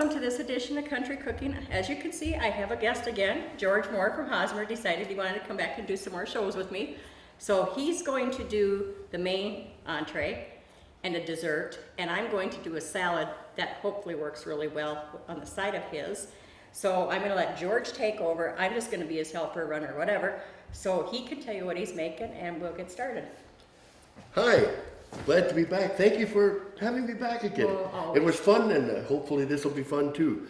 Welcome to this edition of Country Cooking. As you can see, I have a guest again. George Moore from Hosmer decided he wanted to come back and do some more shows with me. So he's going to do the main entree and a dessert, and I'm going to do a salad that hopefully works really well on the side of his. So I'm going to let George take over. I'm just going to be his helper, runner, whatever. So he can tell you what he's making, and we'll get started. Hi, glad to be back. Thank you for having me back again. Well, it was fun, and hopefully this will be fun too.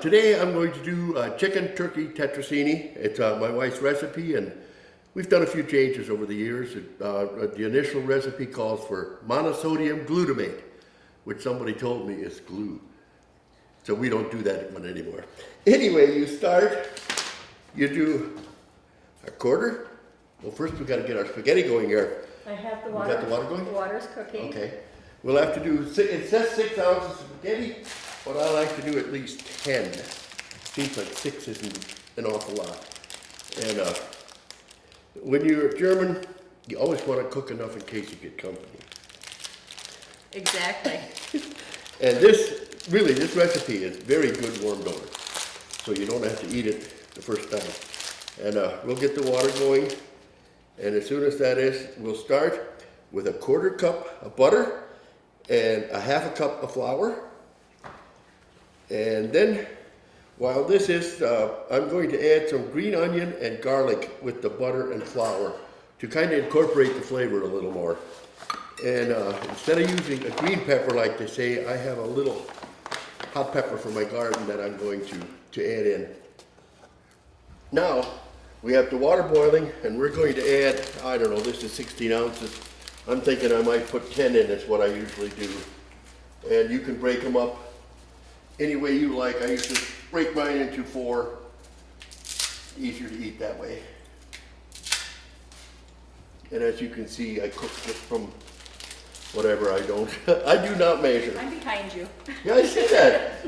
Today I'm going to do chicken turkey tetrazzini. It's my wife's recipe, and we've done a few changes over the years. The initial recipe calls for monosodium glutamate, which somebody told me is glue. So we don't do that one anymore. Anyway, you do a quarter. Well, first we've got to get our spaghetti going here. I have the water. You got the water going? The water's cooking. Okay. We'll have to do, it says 6 ounces of spaghetti, but I like to do at least 10. Seems like 6 isn't an awful lot. And when you're German, you always want to cook enough in case you get company. Exactly. And this recipe is very good warmed over. So you don't have to eat it the first time. And we'll get the water going. And as soon as that is, we'll start with a 1/4 cup of butter and a 1/2 cup of flour. And then, while this is, I'm going to add some green onion and garlic with the butter and flour to kind of incorporate the flavor a little more. And instead of using a green pepper like they say, I have a little hot pepper from my garden that I'm going to add in. Now, we have the water boiling, and we're going to add, I don't know, this is 16 ounces. I'm thinking I might put 10 in, is what I usually do. And you can break them up any way you like. I usually break mine into 4. Easier to eat that way. And as you can see, I cooked it from whatever. I do not measure. I'm behind you. Yeah, I see that.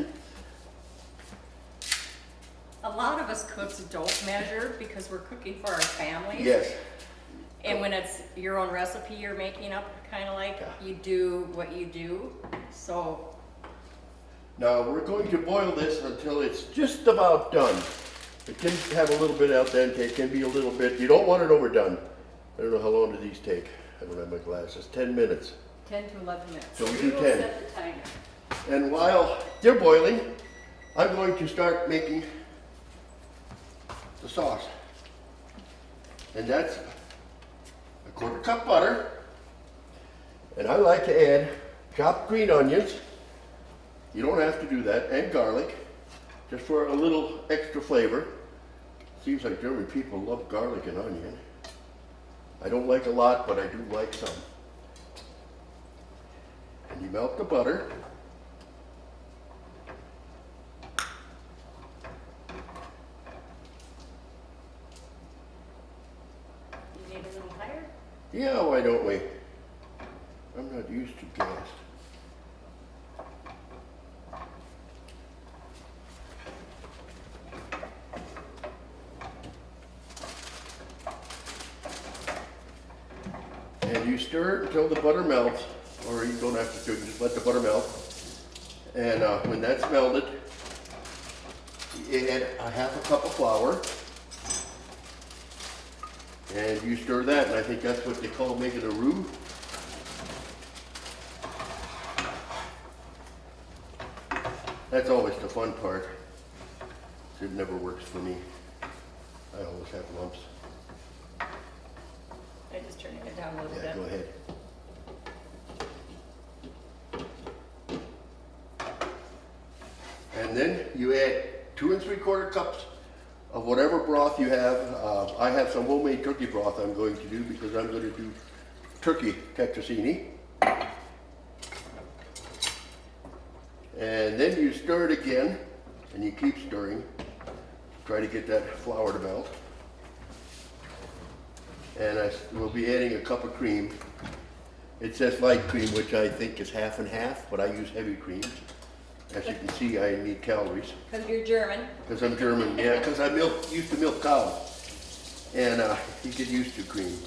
A lot of us cooks don't measure because we're cooking for our families. Yes. And when it's your own recipe you're making up, kind of like, you do what you do. So. Now we're going to boil this until it's just about done. It can have a little bit al dente, it can be a little bit, you don't want it overdone. I don't know how long do these take. I don't have my glasses. 10 minutes. 10 to 11 minutes. So we do 10. Set the timer. And while they're boiling, I'm going to start making the sauce. And that's a 1/4 cup butter. And I like to add chopped green onions. You don't have to do that. And garlic, just for a little extra flavor. Seems like German people love garlic and onion. I don't like a lot, but I do like some. And you melt the butter. You need a little higher? Yeah, why don't we? I'm not used to gas. And you stir it until the butter melts, or you don't have to stir it, just let the butter melt. And when that's melted, you add a 1/2 cup of flour. And you stir that, and I think that's what they call making a roux. That's always the fun part. It never works for me. I always have lumps. I'm just turning it down a little bit. Yeah, go ahead. And then you add 2 3/4 cups of whatever broth you have. I have some homemade turkey broth I'm going to do because I'm going to do turkey tetrazzini. And then you stir it again, and you keep stirring. Try to get that flour to melt. And I will be adding a cup of cream. It says light cream, which I think is 1/2 and 1/2, but I use heavy cream. As you can see, I need calories. Because you're German. Because I'm German, yeah, because I used to milk cows. And you get used to cream.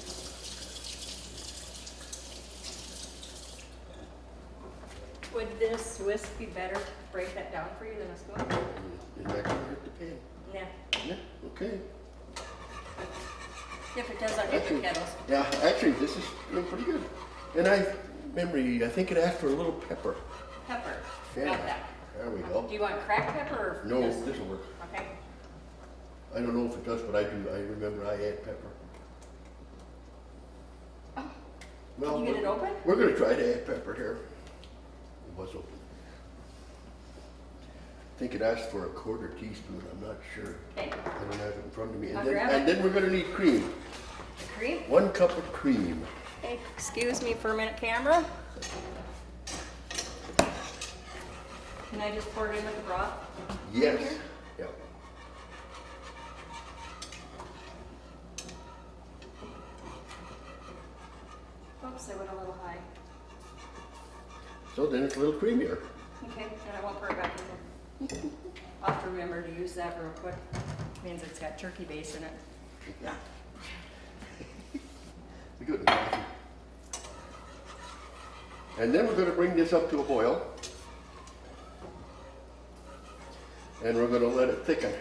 Would this whisk be better break that down for you, then a spoon? Isn't that gonna hurt the pan? Yeah, Yeah, okay. if it does on different kettles. Yeah, actually, this is doing pretty good. And I think it asked for a little pepper. Pepper, Yeah, got that. there we go. Do you want cracked pepper or? No, just- this'll work. Okay, I don't know if it does, but I do. I remember I add pepper. Oh, Well, can you get it open? We're gonna try to add pepper here. It was open. I think it asked for a quarter teaspoon. I'm not sure. Okay, I don't have it in front of me. I'll grab And it. then we're gonna need cream. cream. 1 cup of cream. Hey, excuse me for a minute, camera. Can I just pour it in with the broth? Yes. Here? Yep. Oops, I went a little high. So then it's a little creamier. Okay, then I won't pour it back in there. I'll have to remember to use that real quick. Means it's got turkey base in it. Yeah. Be good. and coffee. And then we're going to bring this up to a boil. And we're going to let it thicken.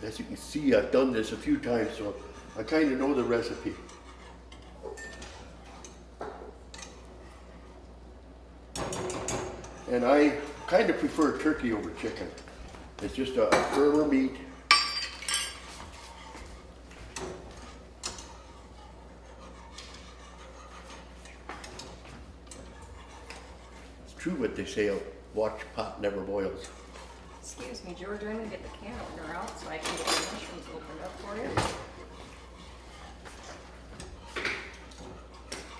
As you can see, I've done this a few times, so I kind of know the recipe. And I kind of prefer turkey over chicken. It's just a firmer meat. It's true what they say, a watch pot never boils. Excuse me, George, I'm gonna get the can opener out so I can get the mushrooms opened up for you.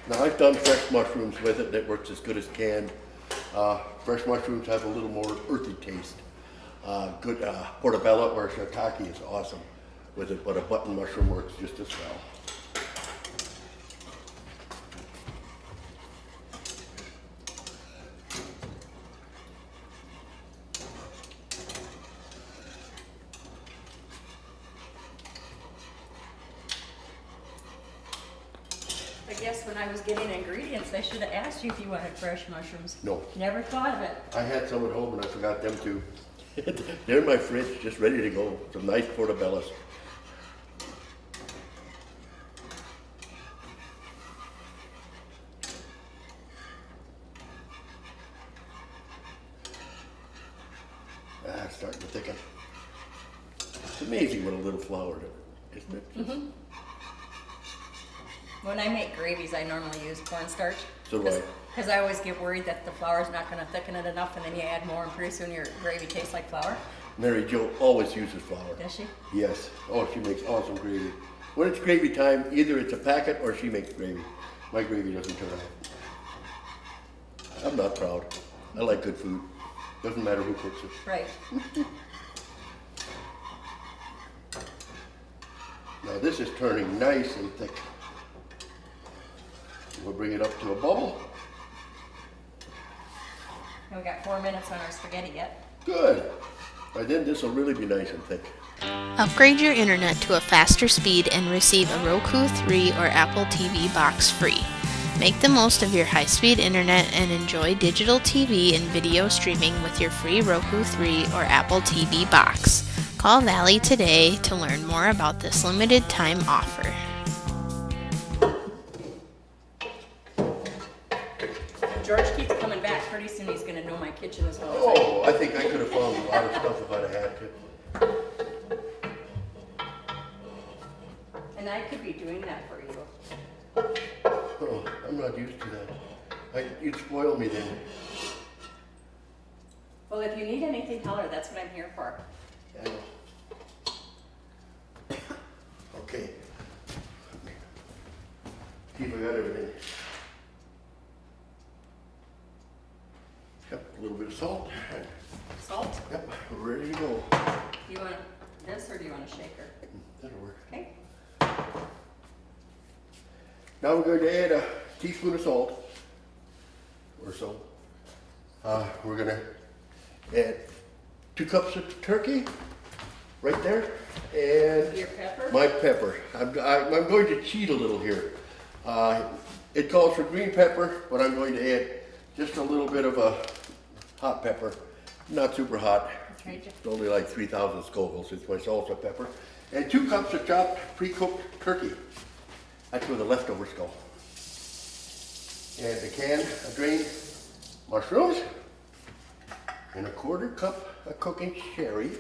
Now I've done fresh mushrooms with it, that works as good as canned. Fresh mushrooms have a little more earthy taste. Good portobello or shiitake is awesome with it, but a button mushroom works just as well. I guess when I was getting ingredients, I should have asked you if you wanted fresh mushrooms. No, Never thought of it. I had some at home and I forgot them too. They're in my fridge, just ready to go. Some nice portobellos. It's starting to thicken. It's amazing what a little flour does, isn't it? Mm-hmm. When I make gravies, I normally use cornstarch. So do I. Because I always get worried that the flour's not gonna thicken it enough and then you add more and pretty soon your gravy tastes like flour. Mary Jo always uses flour. Does she? Yes. Oh, she makes awesome gravy. When it's gravy time, either it's a packet or she makes gravy. My gravy doesn't turn out. I'm not proud. I like good food. Doesn't matter who cooks it. Right. Now this is turning nice and thick. We'll bring it up to a bubble. And we got 4 minutes on our spaghetti yet. Good. By then this will really be nice and thick. Upgrade your internet to a faster speed and receive a Roku 3 or Apple TV box free. Make the most of your high-speed internet and enjoy digital TV and video streaming with your free Roku 3 or Apple TV box. Call Valley today to learn more about this limited time offer. George keeps coming back. Pretty soon he's gonna know my kitchen as well as I do. Oh, I think I could have found a lot of stuff if I'd have had to. And I could be doing that for you. Oh, I'm not used to that. You'd spoil me then. Well, if you need anything, holler. That's what I'm here for. I know. Okay. See if I got everything. Yep, a little bit of salt. Salt? Yep, we're ready to go. Do you want this or do you want a shaker? That'll work. Okay. Now we're going to add a teaspoon of salt, or so. We're going to add 2 cups of turkey, right there, and Your pepper? my pepper. I'm going to cheat a little here. It calls for green pepper, but I'm going to add just a little bit of a hot pepper. Not super hot. It's only like 3,000 Scovilles. It's my salsa pepper. And 2 cups of chopped pre-cooked turkey. That's where the leftovers go. And a can of drained mushrooms. And a 1/4 cup of cooking sherry.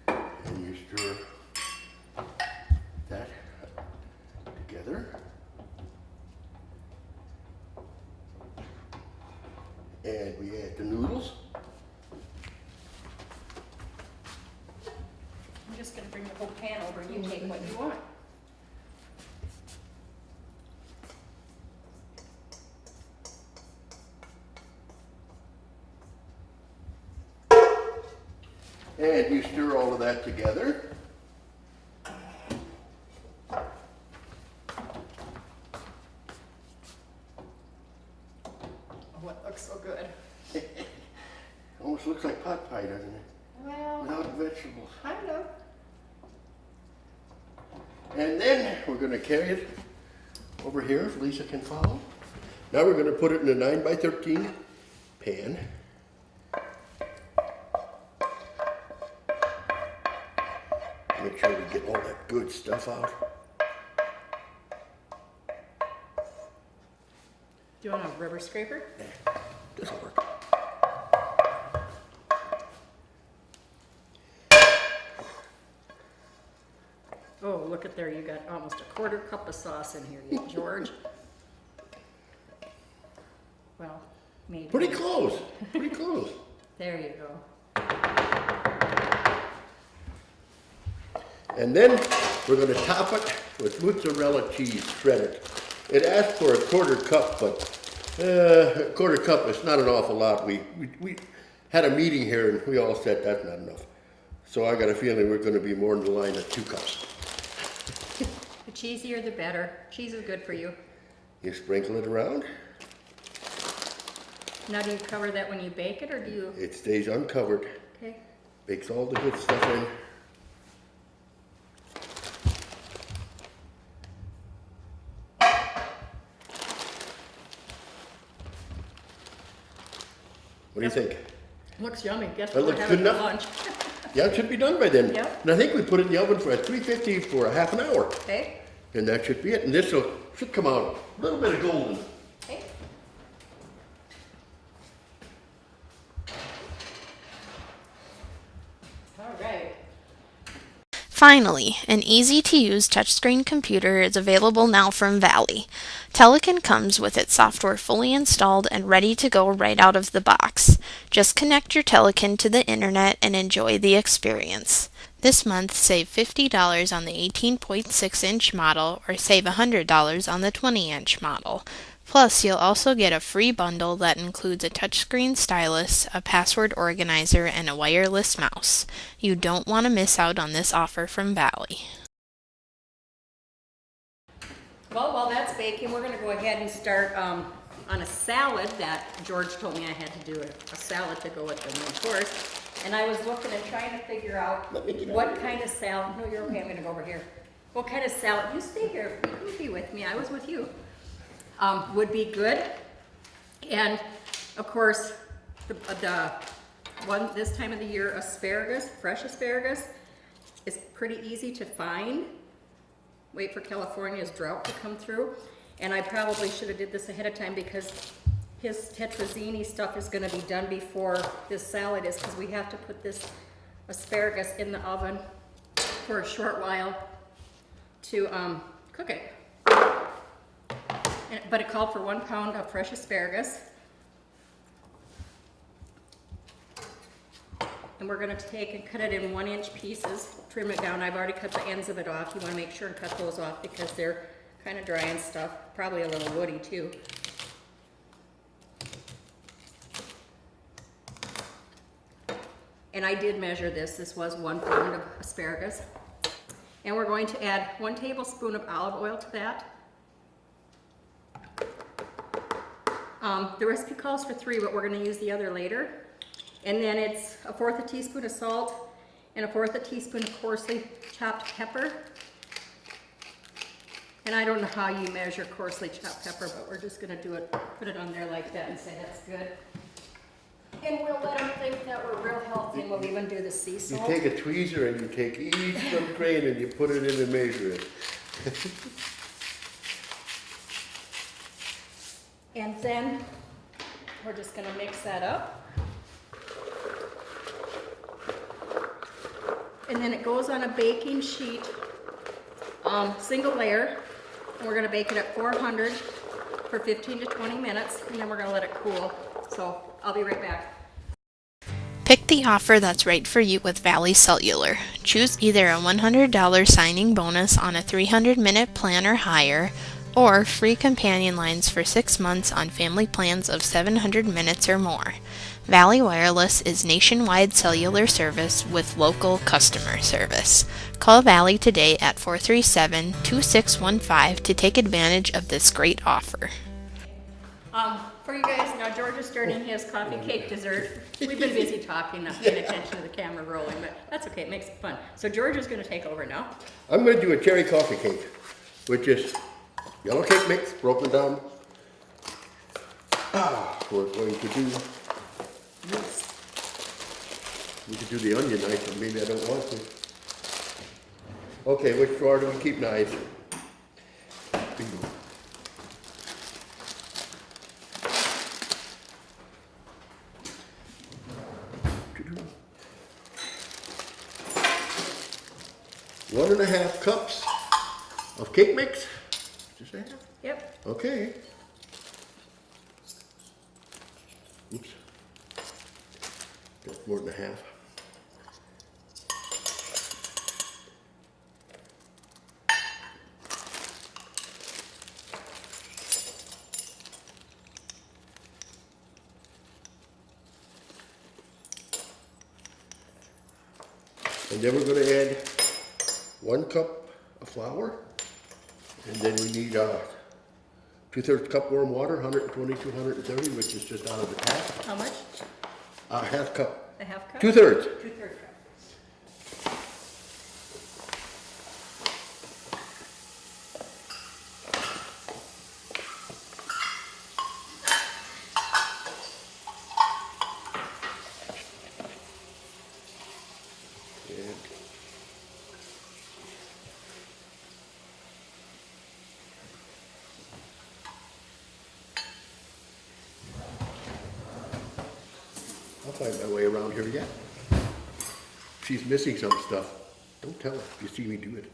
And you stir that together. And we add the noodles. I'm just going to bring the whole pan over and you take what you want. And you stir all of that together. Oh, it looks so good. Almost looks like pot pie, doesn't it? Well, Without vegetables. I don't know. And then we're going to carry it over here if Lisa can follow. Now we're going to put it in a 9x13 pan. Make sure we get all that good stuff out. Do you want a rubber scraper? Nah, doesn't work. Oh, look at there, you got almost a 1/4 cup of sauce in here, you George. Well, maybe. Pretty close. Pretty close. There you go. And then we're going to top it with mozzarella cheese shredded. It asked for a 1/4 cup, but a 1/4 cup is not an awful lot. We had a meeting here and we all said that's not enough. So I got a feeling we're going to be more in the line of 2 cups. The cheesier the better. Cheese is good for you. You sprinkle it around. Now do you cover that when you bake it, or do you? It stays uncovered. Okay. Bakes all the good stuff in. What do you think? Looks yummy. Guess That what we're looks having good for enough? lunch. Yeah, it should be done by then. Yep. And I think we put it in the oven for at 350 for a half an hour. Okay. And that should be it. And this should come out a little bit of golden. Okay. All right. Finally, an easy-to-use touchscreen computer is available now from Valley. Telekin comes with its software fully installed and ready to go right out of the box. Just connect your Telekin to the internet and enjoy the experience. This month, save $50 on the 18.6-inch model or save $100 on the 20-inch model. Plus, you'll also get a free bundle that includes a touchscreen stylus, a password organizer, and a wireless mouse. You don't want to miss out on this offer from Valley. Well, while that's baking, we're going to go ahead and start on a salad that George told me I had to do a salad to go with the main course. And I was looking and trying to figure out what kind of salad. No, you're okay. I'm going to go over here. What kind of salad? You stay here. You can be with me. I was with you. Would be good. And of course, the one this time of the year, asparagus, fresh asparagus, is pretty easy to find. Wait for California's drought to come through. And I probably should have did this ahead of time because his tetrazzini stuff is going to be done before this salad is, because we have to put this asparagus in the oven for a short while to cook it. But it called for 1 pound of fresh asparagus. And we're going to take and cut it in 1-inch pieces, trim it down. I've already cut the ends of it off. You want to make sure and cut those off because they're kind of dry and stuff, probably a little woody too. And I did measure this. This was 1 pound of asparagus. And we're going to add 1 tablespoon of olive oil to that. The recipe calls for 3, but we're going to use the other later. And then it's 1/4 teaspoon of salt and 1/4 teaspoon of coarsely chopped pepper. And I don't know how you measure coarsely chopped pepper, but we're just gonna do it, put it on there like that and say that's good. And we'll let them think that we're real healthy, and we'll even do the sea You salt. take a tweezer and you take each little grain and you put it in and measure it. And then we're just gonna mix that up. And then it goes on a baking sheet, single layer, and we're gonna bake it at 400 for 15 to 20 minutes, and then we're gonna let it cool. So I'll be right back. Pick the offer that's right for you with Valley Cellular. Choose either a $100 signing bonus on a 300-minute plan or higher, or free companion lines for 6 months on family plans of 700 minutes or more. Valley Wireless is nationwide cellular service with local customer service. Call Valley today at 437-2615 to take advantage of this great offer. For you guys, now George is starting his coffee cake dessert. We've been busy talking, not paying attention to the camera rolling, but that's okay, it makes it fun. So George is gonna take over now. I'm going to do a cherry coffee cake, which is yellow cake mix broken down. We're going to do this. We could do the onion knife, but maybe I don't want to. Okay, which drawer do we keep knives? Bingo. One and a half cups of cake mix. Just a half? Yep. Okay. Oops. That's more than a half. And then we're going to add 1 cup of flour, and then we need 2/3 cup warm water, 120 to 130, which is just out of the tap. How much? Half cup. A half cup? 2/3. 2/3 cup. And I'll find my way around here yet. She's missing some stuff. Don't tell her if you see me do it.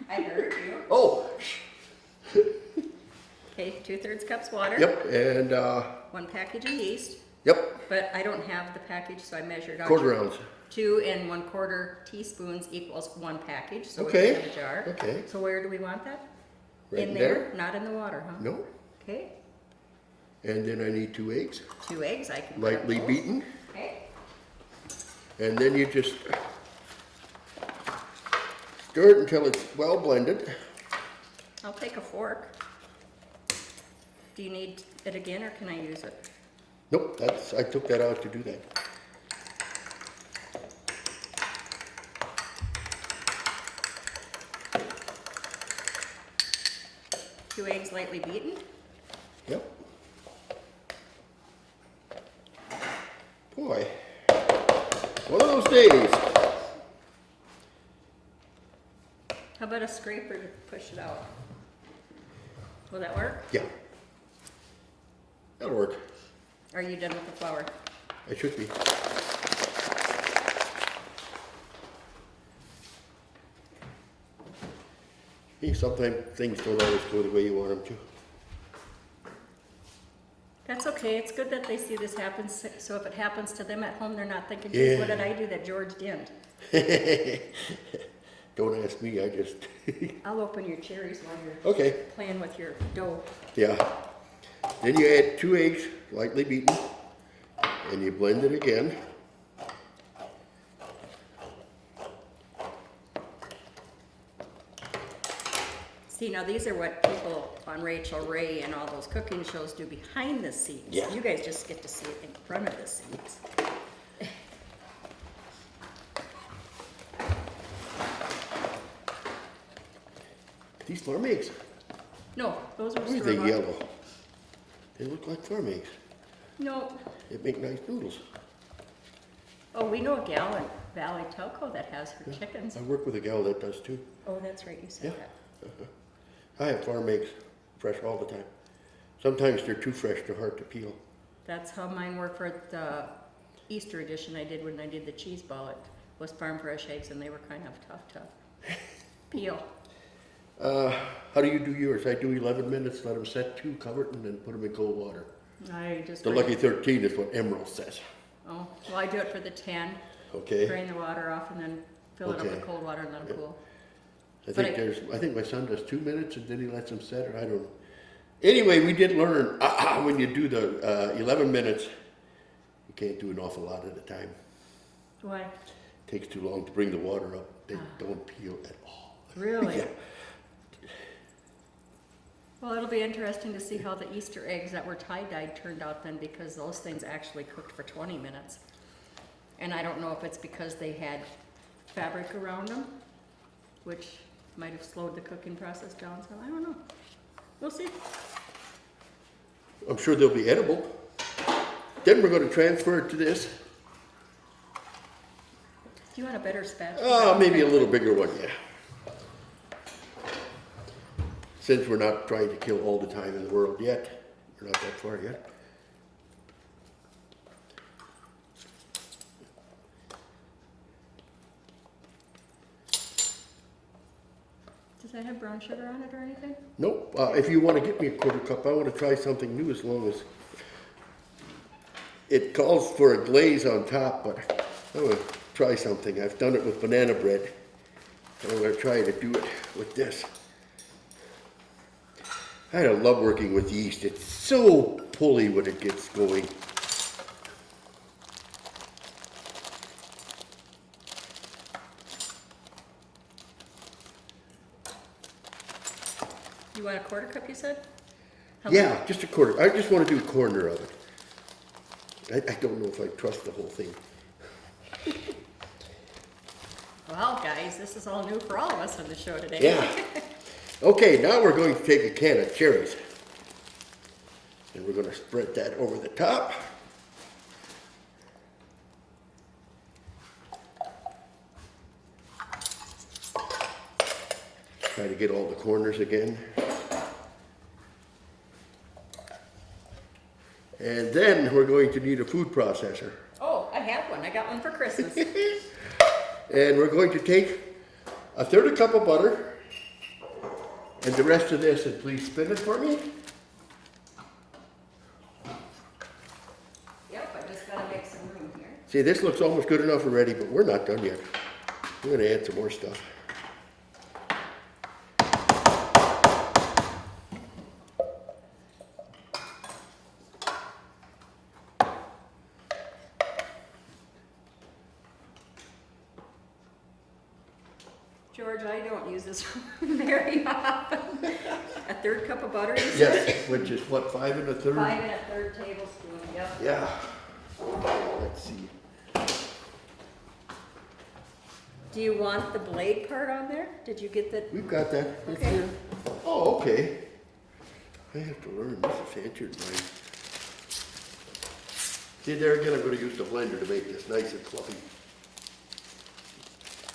I heard you. Oh! Okay, 2/3 cups water. Yep, and 1 package of yeast, yep, but I don't have the package, so I measured out. 1/4 ounce. 2 1/4 teaspoons equals 1 package, so Okay, it's in a jar. okay. So where do we want that? Right In there? there, not in the water, huh? No. Okay, And then I need 2 eggs, 2 eggs, I can. lightly grab those. beaten. Okay, And then you just stir it until it's well blended. I'll take a fork. Do you need it again, or can I use it? Nope, I took that out to do that. Two eggs lightly beaten. Yep. Boy, one of those days. How about a scraper to push it out? Will that work? Yeah. That'll work. Are you done with the flour? I should be. Hey, sometimes things don't always go the way you want them That's okay, it's good that they see this happen, so if it happens to them at home, they're not thinking, Yeah. "Geez, what did I do that George didn't?" to. Don't ask me, I just. I'll open your cherries while you're Okay, playing with your dough. yeah. Then you add 2 eggs, lightly beaten, and you blend it again. See, now these are what people on Rachel Ray and all those cooking shows do behind the scenes. Yeah. You guys just get to see it in front of the scenes. These farm eggs. No, those are Why are they store-bought. yellow? They look like farm eggs. No. They make nice noodles. Oh, we know a gal in Valley Telco that has her chickens. I work with a gal that does too. Oh, that's right, you said Yeah. that. I have farm eggs fresh all the time. Sometimes they're too fresh, they're hard to peel. That's how mine were for the Easter edition I did when I did the cheese ball. It was farm fresh eggs and they were kind of tough to peel. How do you do yours? I do 11 minutes, let them set 2, cover it, and then put them in cold water. I just The Lucky 13 is what Emerald says. Oh, well, I do it for the 10. Okay. Drain the water off and then fill it up Okay. with cold water and let them cool. I think my son does 2 minutes and then he lets them set, or I don't know. Anyway, we did learn when you do the 11 minutes, you can't do an awful lot at a time. Why? It takes too long to bring the water up. They don't peel at all. Really? Yeah. Well, it'll be interesting to see how the Easter eggs that were tie-dyed turned out then, because those things actually cooked for 20 minutes. And I don't know if it's because they had fabric around them, which might have slowed the cooking process down some. I don't know. We'll see. I'm sure they'll be edible. Then we're going to transfer it to this. Do you want a better spatula? Maybe a little bigger one, yeah. Since we're not trying to kill all the time in the world yet. We're not that far yet. Does that have brown sugar on it or anything? Nope. If you want to get me a quarter cup, I want to try something new, as long as it calls for a glaze on top, but I want to try something. I've done it with banana bread, and I'm going to try to do it with this. I love working with yeast. It's so pulley when it gets going. You want a quarter cup, you said? Yeah, just a quarter. I just want to do a corner of it. I don't know if I trust the whole thing. Well, guys, this is all new for all of us on the show today. Yeah. Okay, now we're going to take a can of cherries. And we're going to spread that over the top. Try to get all the corners again. And then we're going to need a food processor. Oh, I have one. I got one for Christmas. And we're going to take a third cup of butter and the rest of this, and please spin it for me. Yep, I just gotta make some room here. See, this looks almost good enough already, but we're not done yet. We're going to add some more stuff. George, I don't use this very often. A third cup of butter, you said? Yes, which is what, 5 1/3? 5 1/3 tablespoon, yep. Yeah. Let's see. Do you want the blade part on there? Did you get the, We've got that. It's Okay. here. Oh, okay. I have to learn. This is answered mine. See, there again, I'm going to use the blender to make this nice and fluffy.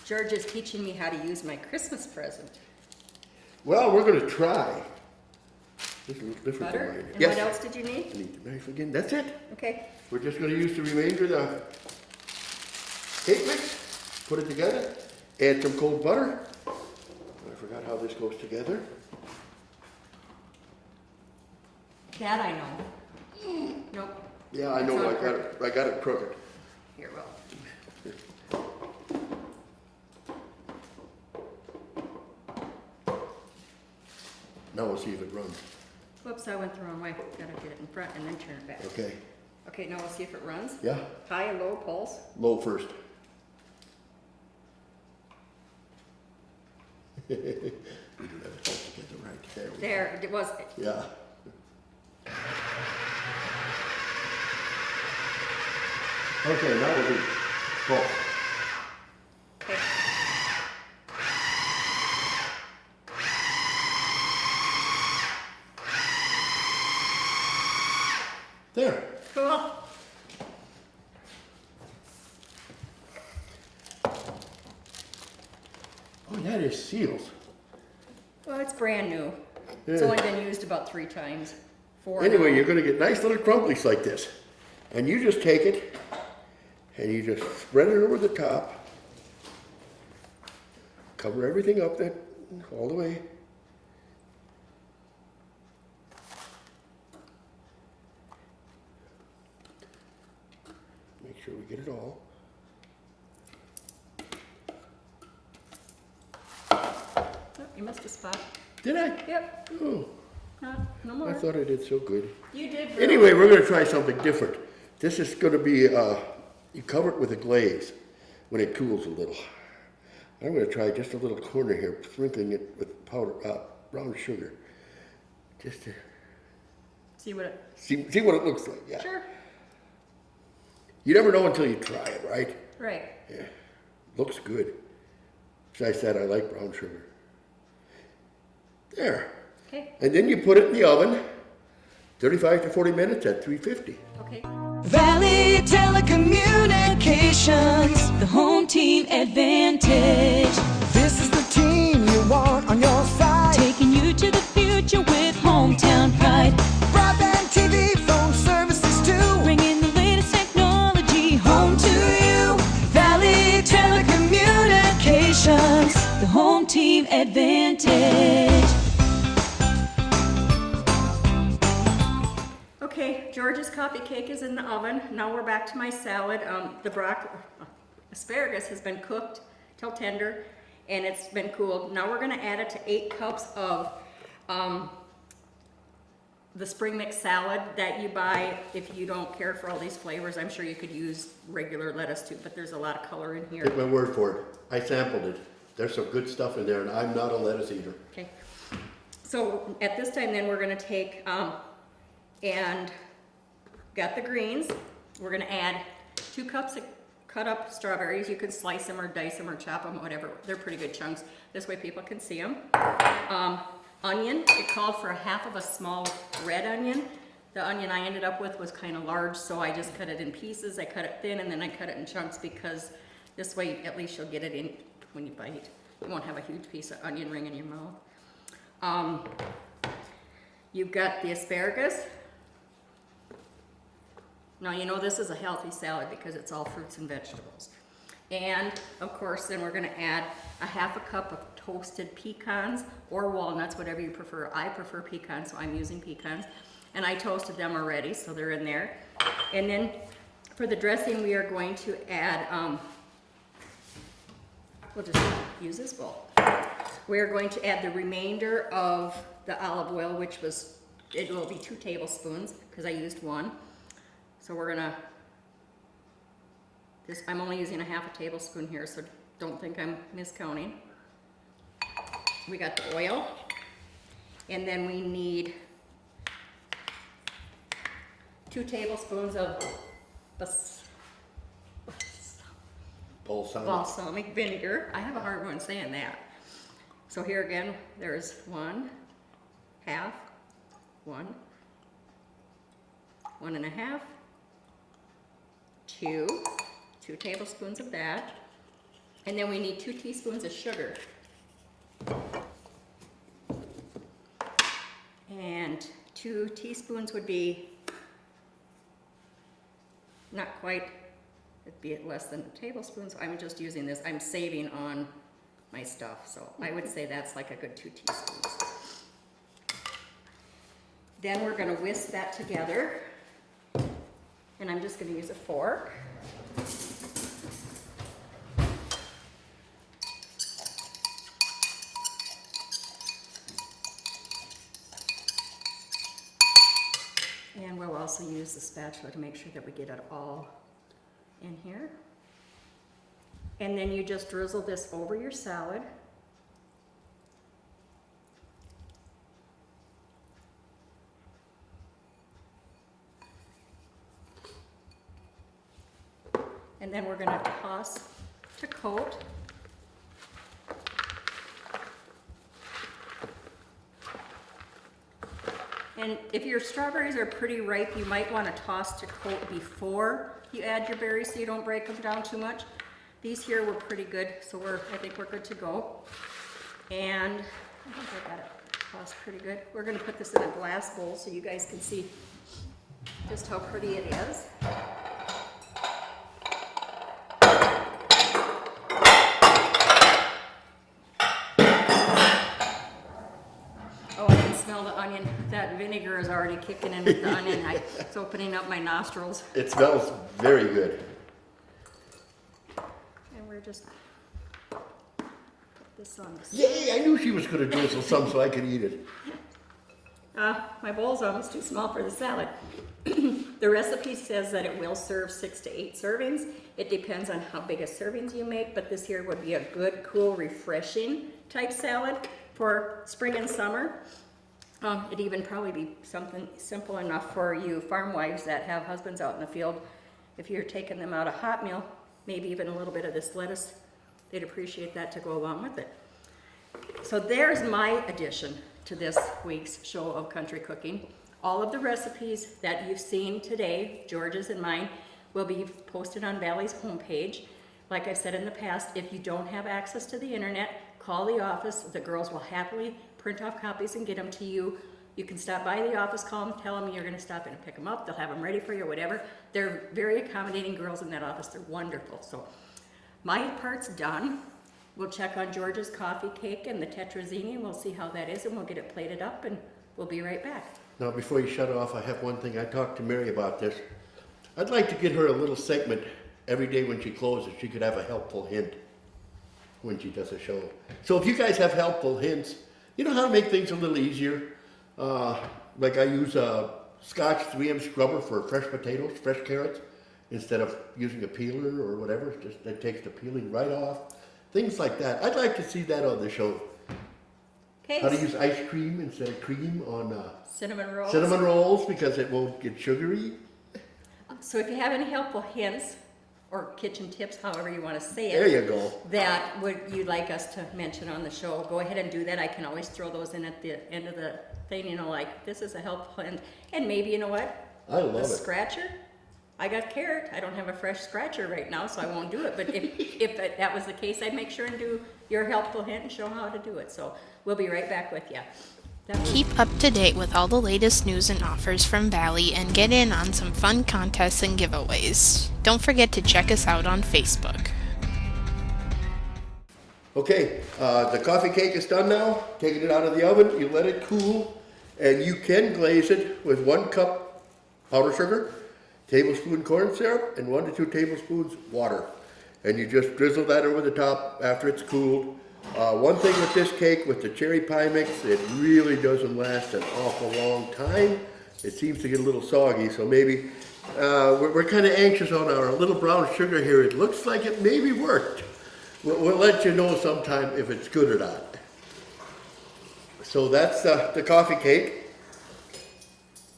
George is teaching me how to use my Christmas present. Well, we're going to try. This is a little different Butter? than mine. And Yes. what else did you need? I need the knife again. That's it. Okay. We're just going to use the remainder of the cake mix, put it together, add some cold butter. I forgot how this goes together. That I know. Nope. Yeah, I It's know. not I got it crooked. Here, well. Now we'll see if it runs. Whoops, I went the wrong way. Gotta get it in front and then turn it back. Okay. Okay, now we'll see if it runs. Yeah. High and low pulse. Low first. We don't have it all together right. There we go. There, it was. Yeah. Okay, now we'll do both. Okay. There. Cool. Oh, that is seals. Well, it's brand new. It's Yeah. only been used about 3 times. 4 Anyway, now. you're gonna get nice little crumblies like this. And you just take it and you just spread it over the top. Cover everything up that all the way. Make sure we get it all. Oh, you missed a spot. Did I? Yep. Oh, No I more. thought I did so good. You did. Anyway, we're gonna try something different. This is gonna be, you cover it with a glaze when it cools a little. I'm gonna try just a little corner here, sprinkling it with powder, brown sugar. Just to See what it. see what it looks like, yeah. Sure. You never know until you try it, right? Right. Yeah, looks good. Besides that, I like brown sugar. There. Okay. And then you put it in the oven, 35 to 40 minutes at 350. Okay. Valley Telecommunications, the home team advantage. This is the team you want on your side. Taking you to the future with hometown pride. Broadband, TV, phone services too. Bringing the latest technology home to you. Valley Telecommunications, the home team advantage. Okay, George's coffee cake is in the oven. Now we're back to my salad. The asparagus has been cooked till tender and it's been cooled. Now we're gonna add it to 8 cups of the spring mix salad that you buy if you don't care for all these flavors. I'm sure you could use regular lettuce too, but there's a lot of color in here. Take my word for it. I sampled it. There's some good stuff in there, and I'm not a lettuce eater. Okay. So at this time then we're gonna take and got the greens. We're gonna add 2 cups of cut up strawberries. You can slice them or dice them or chop them, whatever. They're pretty good chunks. This way people can see them. Onion, it called for 1/2 of a small red onion. The onion I ended up with was kind of large, so I just cut it in pieces. I cut it thin and then I cut it in chunks because this way at least you'll get it in when you bite. You won't have a huge piece of onion ring in your mouth. You've got the asparagus. Now you know this is a healthy salad because it's all fruits and vegetables. And of course then we're gonna add 1/2 cup of toasted pecans or walnuts, whatever you prefer. I prefer pecans, so I'm using pecans. And I toasted them already, so they're in there. And then for the dressing we are going to add, we'll just use this bowl. We're going to add the remainder of the olive oil, which was, it will be 2 tablespoons because I used 1. So we're gonna, I'm only using 1/2 tablespoon here, so don't think I'm miscounting. We got the oil, and then we need 2 tablespoons of balsamic vinegar. I have a hard one saying that. So here again, there's 1/2, 1, 1 1/2, 2 tablespoons of that, and then we need 2 teaspoons of sugar. And 2 teaspoons would be not quite, it'd be less than a tablespoon, so I'm just using this. I'm saving on my stuff, so I would say that's like a good 2 teaspoons. Then we're gonna whisk that together, and I'm just gonna use a fork. And we'll also use the spatula to make sure that we get it all in here. And then you just drizzle this over your salad. And then we're going to toss to coat. And if your strawberries are pretty ripe, you might want to toss to coat before you add your berries so you don't break them down too much. These here were pretty good, so I think we're good to go. And I think I got it tossed pretty good. We're going to put this in a glass bowl so you guys can see just how pretty it is. Oh, I can smell the onion. That vinegar is already kicking in with the onion. It's opening up my nostrils. It smells very good. And we're just put this on the Yay, I knew she was gonna drizzle some so I could eat it. My bowl's almost too small for the salad. The recipe says that it will serve 6 to 8 servings. It depends on how big a servings you make, but this here would be a good, cool, refreshing type salad for spring and summer. It'd even probably be something simple enough for you farm wives that have husbands out in the field. If you're taking them out a hot meal, maybe even a little bit of this lettuce, they'd appreciate that to go along with it. So there's my addition to this week's show of country cooking. All of the recipes that you've seen today, George's and mine, will be posted on Valley's homepage. Like I said in the past, if you don't have access to the internet, call the office. The girls will happily print off copies and get them to you. You can stop by the office, call them, tell them you're going to stop in and pick them up. They'll have them ready for you or whatever. They're very accommodating girls in that office. They're wonderful. So my part's done. We'll check on George's coffee cake and the tetrazzini, and we'll see how that is, and we'll get it plated up, and we'll be right back. Now, before you shut off, I have one thing. I talked to Mary about this. I'd like to get her a little segment every day when she closes. She could have a helpful hint when she does a show. So if you guys have helpful hints, you know how to make things a little easier? Like I use a Scotch 3M scrubber for fresh potatoes, fresh carrots, instead of using a peeler or whatever. It takes the peeling right off. Things like that. I'd like to see that on the show. Okay. How to use ice cream instead of cream on Cinnamon rolls. cinnamon rolls because it won't get sugary. So if you have any helpful hints or kitchen tips, however you want to say There it, you go. that you'd like us to mention on the show, go ahead and do that. I can always throw those in at the end of the thing, you know, like this is a helpful hint. And maybe, you know what? I love a it. Scratcher. I got carrot. I don't have a fresh scratcher right now, so I won't do it. But if that was the case, I'd make sure and do your helpful hint and show how to do it. So we'll be right back with you. Keep up to date with all the latest news and offers from Valley and get in on some fun contests and giveaways. Don't forget to check us out on Facebook. Okay, the coffee cake is done now. Taking it out of the oven, you let it cool, and you can glaze it with 1 cup powdered sugar, tablespoon corn syrup, and 1 to 2 tablespoons water. And you just drizzle that over the top after it's cooled. One thing with this cake, with the cherry pie mix, it really doesn't last an awful long time. It seems to get a little soggy, so maybe we're kind of anxious on our little brown sugar here. It looks like it maybe worked. We'll let you know sometime if it's good or not. So that's the coffee cake.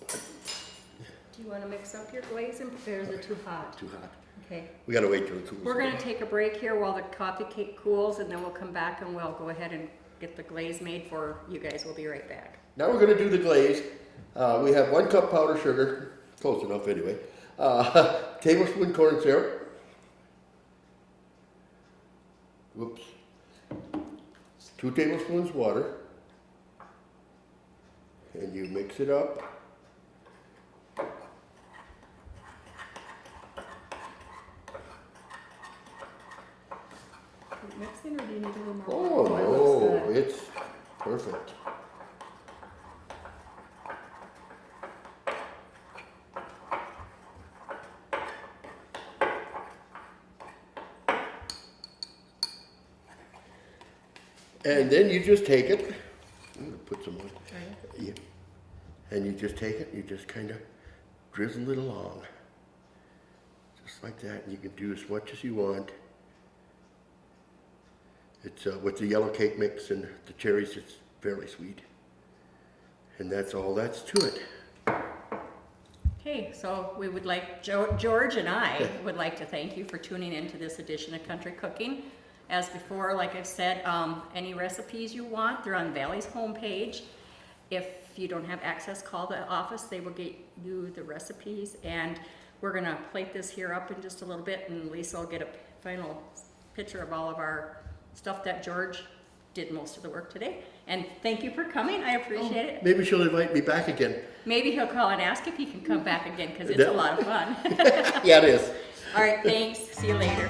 Do you want to mix up your glaze, or is it too hot? Too hot. Okay. We gotta wait till it cools. We're going to take a break here while the coffee cake cools, and then we'll come back and we'll go ahead and get the glaze made for you guys. We'll be right back. Now we're gonna do the glaze. We have 1 cup powdered sugar, close enough anyway. Tablespoon corn syrup. Whoops. 2 tablespoons water. And you mix it up. Mixing, or do you need a little more? Oh, it looks no, good. it's perfect. And then you just take it. I'm gonna put some on. Yeah. And you just take it, you just kind of drizzle it along. Just like that, and you can do as much as you want. It's with the yellow cake mix and the cherries, it's fairly sweet. And that's all that's to it. Okay, so we would like, George and I would like to thank you for tuning in to this edition of Country Cooking. As before, like I've said, any recipes you want, they're on Valley's homepage. If you don't have access, call the office. They will get you the recipes, and we're gonna plate this here up in just a little bit, and Lisa will get a final picture of all of our stuff that George did most of the work today. And thank you for coming. I appreciate it. Maybe she'll invite me back again. Maybe he'll call and ask if he can come back again, because it's a lot of fun. Yeah, it is. All right, thanks. See you later.